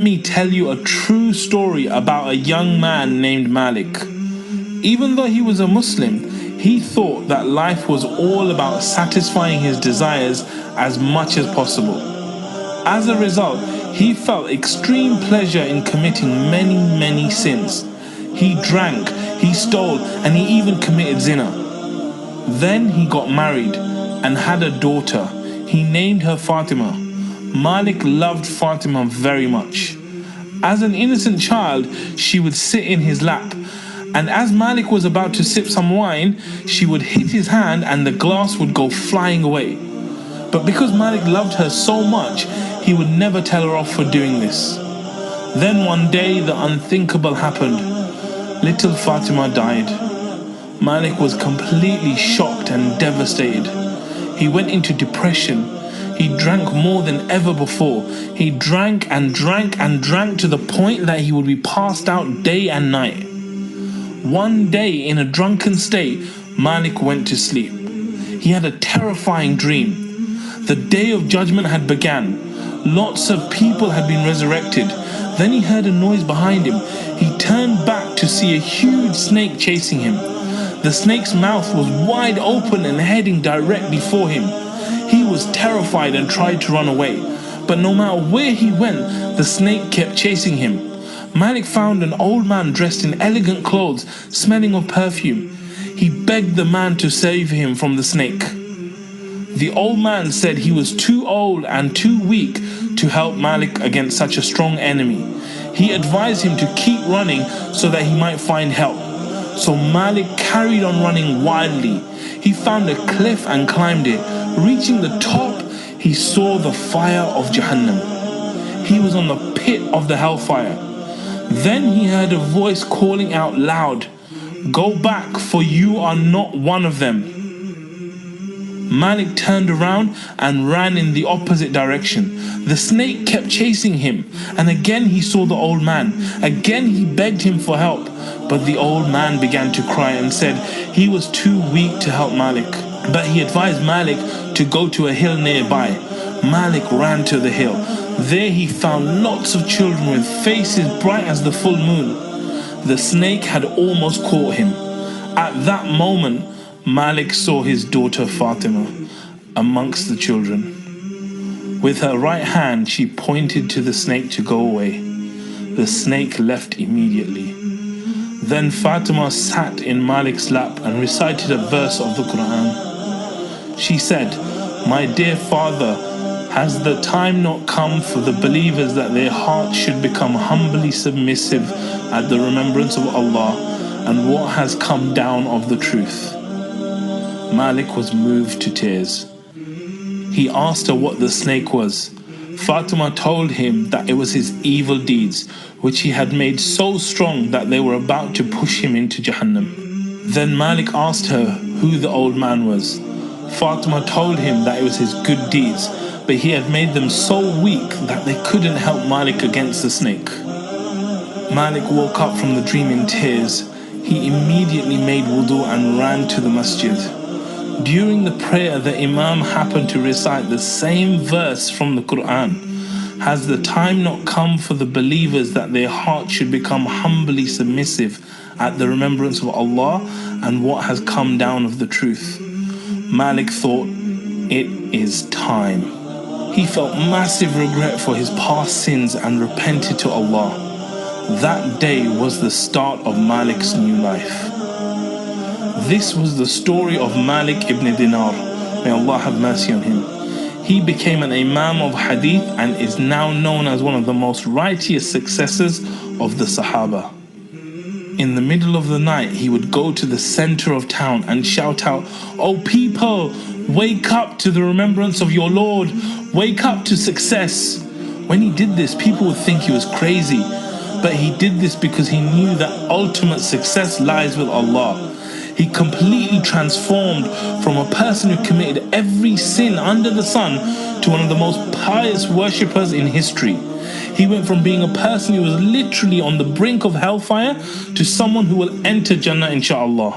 me tell you a true story about a young man named Malik. Even though he was a Muslim, he thought that life was all about satisfying his desires as much as possible. As a result, he felt extreme pleasure in committing many sins. He drank, he stole, and he even committed zina. Then he got married and had a daughter. He named her Fatima. Malik loved Fatima very much. As an innocent child, she would sit in his lap, and as Malik was about to sip some wine, she would hit his hand and the glass would go flying away. But because Malik loved her so much, he would never tell her off for doing this. Then one day, the unthinkable happened. Little Fatima died. Malik was completely shocked and devastated. He went into depression. He drank more than ever before. He drank and drank and drank to the point that he would be passed out day and night. One day, in a drunken state, Malik went to sleep. He had a terrifying dream. The day of judgment had begun. Lots of people had been resurrected. Then he heard a noise behind him. He turned back to see a huge snake chasing him. The snake's mouth was wide open and heading directly for him. He was terrified and tried to run away. But no matter where he went, the snake kept chasing him. Malik found an old man dressed in elegant clothes, smelling of perfume. He begged the man to save him from the snake. The old man said he was too old and too weak to help Malik against such a strong enemy. He advised him to keep running so that he might find help. So Malik carried on running wildly. He found a cliff and climbed it. Reaching the top, he saw the fire of Jahannam. He was on the pit of the hellfire. Then he heard a voice calling out loud, "Go back, for you are not one of them." Malik turned around and ran in the opposite direction. The snake kept chasing him, and again he saw the old man. Again he begged him for help, but the old man began to cry and said he was too weak to help Malik. But he advised Malik to go to a hill nearby. Malik ran to the hill. There he found lots of children with faces bright as the full moon. The snake had almost caught him. At that moment, Malik saw his daughter Fatima amongst the children. With her right hand, she pointed to the snake to go away. The snake left immediately. Then Fatima sat in Malik's lap and recited a verse of the Quran. She said, "My dear father, has the time not come for the believers that their hearts should become humbly submissive at the remembrance of Allah and what has come down of the truth?" Malik was moved to tears. He asked her what the snake was. Fatima told him that it was his evil deeds, which he had made so strong that they were about to push him into Jahannam. Then Malik asked her who the old man was. Fatima told him that it was his good deeds, but he had made them so weak that they couldn't help Malik against the snake. Malik woke up from the dream in tears. He immediately made wudu and ran to the masjid. During the prayer, the Imam happened to recite the same verse from the Quran. Has the time not come for the believers that their hearts should become humbly submissive at the remembrance of Allah and what has come down of the truth? Malik thought, it is time. He felt massive regret for his past sins and repented to Allah. That day was the start of Malik's new life. This was the story of Malik ibn Dinar. May Allah have mercy on him. He became an Imam of Hadith and is now known as one of the most righteous successors of the Sahaba. In the middle of the night, he would go to the center of town and shout out, "Oh people, wake up to the remembrance of your Lord. Wake up to success." When he did this, people would think he was crazy. But he did this because he knew that ultimate success lies with Allah. He completely transformed from a person who committed every sin under the sun to one of the most pious worshippers in history. He went from being a person who was literally on the brink of hellfire to someone who will enter Jannah, inshaAllah.